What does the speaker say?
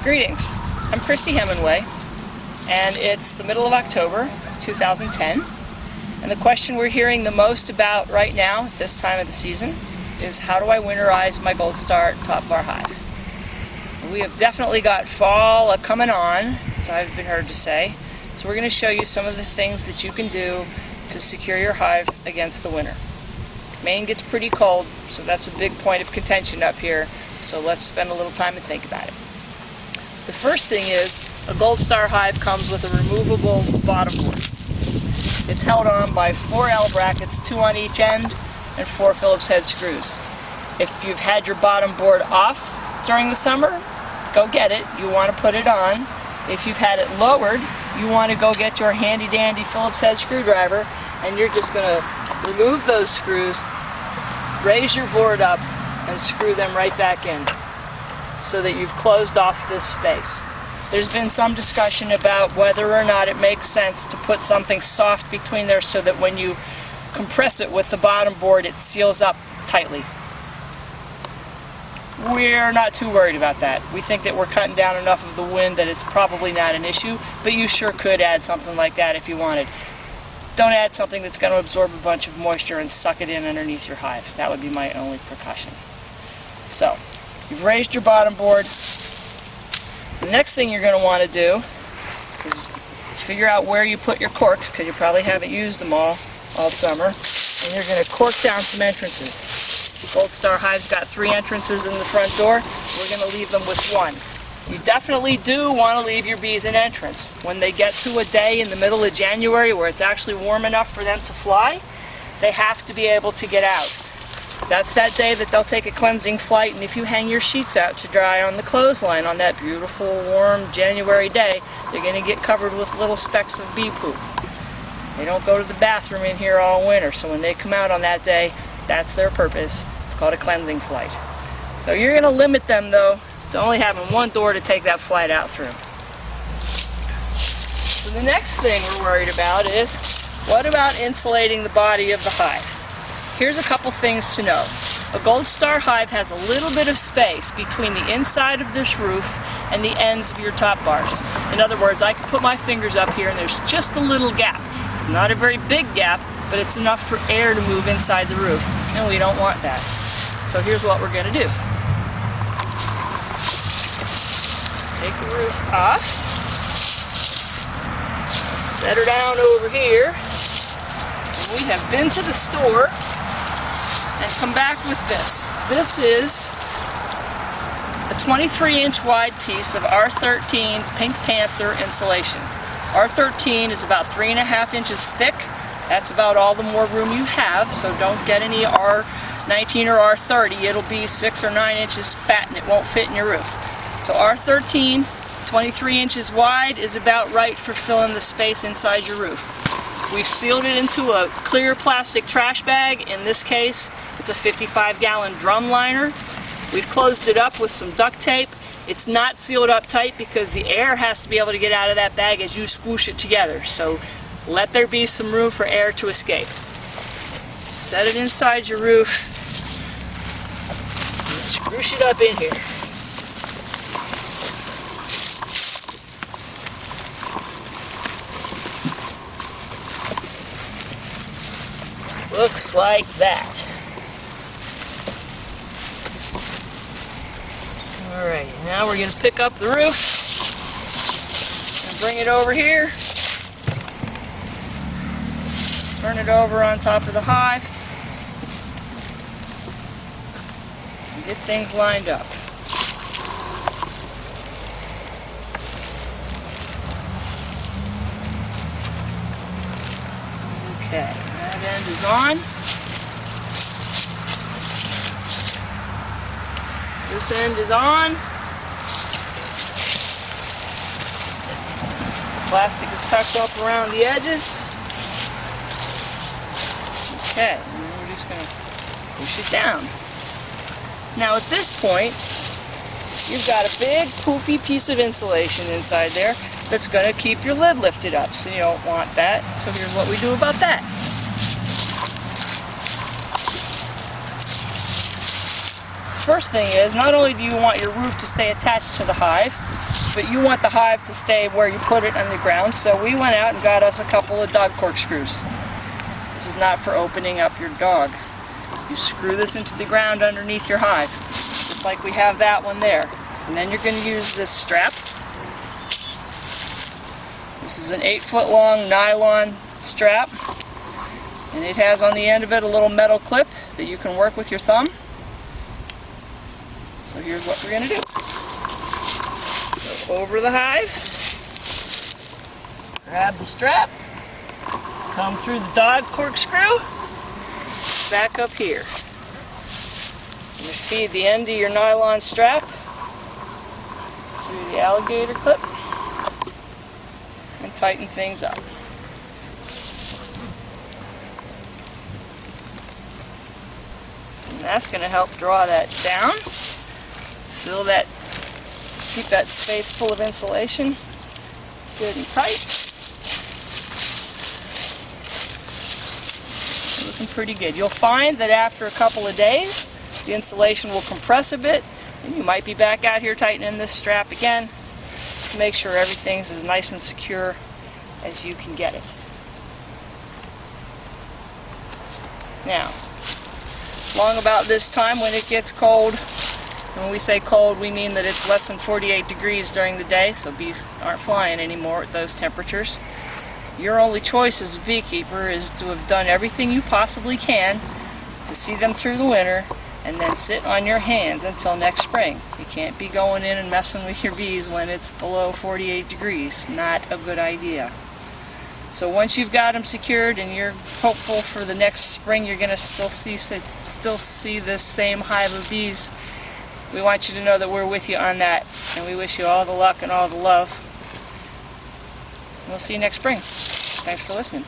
Greetings, I'm Christy Hemingway, and it's the middle of October of 2010, and the question we're hearing the most about right now at this time of the season is how do I winterize my Gold Star top bar hive? We have definitely got fall coming on, as I've been heard to say, so we're going to show you some of the things that you can do to secure your hive against the winter. Maine gets pretty cold, so that's a big point of contention up here, so let's spend a little time and think about it. The first thing is, a Gold Star hive comes with a removable bottom board. It's held on by 4 L brackets, 2 on each end, and 4 Phillips head screws. If you've had your bottom board off during the summer, go get it. You want to put it on. If you've had it lowered, you want to go get your handy dandy Phillips head screwdriver, and you're just going to remove those screws, raise your board up, and screw them right back in, so that you've closed off this space. There's been some discussion about whether or not it makes sense to put something soft between there so that when you compress it with the bottom board it seals up tightly. We're not too worried about that. We think that we're cutting down enough of the wind that it's probably not an issue, but you sure could add something like that if you wanted. Don't add something that's going to absorb a bunch of moisture and suck it in underneath your hive. That would be my only precaution. So, you've raised your bottom board. The next thing you're going to want to do is figure out where you put your corks, because you probably haven't used them all summer, and you're going to cork down some entrances. Gold Star Hive's got 3 entrances in the front door. We're going to leave them with 1. You definitely do want to leave your bees an entrance. When they get to a day in the middle of January where it's actually warm enough for them to fly, they have to be able to get out. That's that day that they'll take a cleansing flight, and if you hang your sheets out to dry on the clothesline on that beautiful, warm January day, they're going to get covered with little specks of bee poop. They don't go to the bathroom in here all winter, so when they come out on that day, that's their purpose. It's called a cleansing flight. So you're going to limit them, though, to only having 1 door to take that flight out through. So the next thing we're worried about is, what about insulating the body of the hive? Here's a couple things to know. A Gold Star hive has a little bit of space between the inside of this roof and the ends of your top bars. In other words, I can put my fingers up here and there's just a little gap. It's not a very big gap, but it's enough for air to move inside the roof, and we don't want that. So here's what we're going to do. Take the roof off, set her down over here, and we have been to the store and come back with this. This is a 23-inch wide piece of R13 Pink Panther insulation. R13 is about 3.5 inches thick. That's about all the more room you have, so don't get any R19 or R30. It'll be 6 or 9 inches fat and it won't fit in your roof. So R13, 23 inches wide, is about right for filling the space inside your roof. We've sealed it into a clear plastic trash bag. In this case, it's a 55-gallon drum liner. We've closed it up with some duct tape. It's not sealed up tight because the air has to be able to get out of that bag as you squish it together. So let there be some room for air to escape. Set it inside your roof. And scroosh it up in here. Looks like that. Alright, now we're going to pick up the roof and bring it over here. Turn it over on top of the hive. And get things lined up. Okay. That end is on. This end is on. The plastic is tucked up around the edges. Okay, and we're just going to push it down. Now at this point, you've got a big poofy piece of insulation inside there that's going to keep your lid lifted up, so you don't want that. So here's what we do about that. First thing is, not only do you want your roof to stay attached to the hive, but you want the hive to stay where you put it on the ground, so we went out and got us a couple of dog corkscrews. This is not for opening up your dog. You screw this into the ground underneath your hive, just like we have that one there. And then you're going to use this strap. This is an 8-foot long nylon strap, and it has on the end of it a little metal clip that you can work with your thumb. So here's what we're going to do. Go over the hive, grab the strap, come through the dog corkscrew, back up here. And you feed the end of your nylon strap through the alligator clip and tighten things up. And that's going to help draw that down. Fill that, keep that space full of insulation good and tight. Looking pretty good. You'll find that after a couple of days, the insulation will compress a bit, and you might be back out here tightening this strap again to make sure everything's as nice and secure as you can get it. Now, along about this time when it gets cold, when we say cold, we mean that it's less than 48 degrees during the day, so bees aren't flying anymore at those temperatures. Your only choice as a beekeeper is to have done everything you possibly can to see them through the winter and then sit on your hands until next spring. You can't be going in and messing with your bees when it's below 48 degrees. Not a good idea. So once you've got them secured and you're hopeful for the next spring you're going to still see this same hive of bees, we want you to know that we're with you on that, and we wish you all the luck and all the love. We'll see you next spring. Thanks for listening.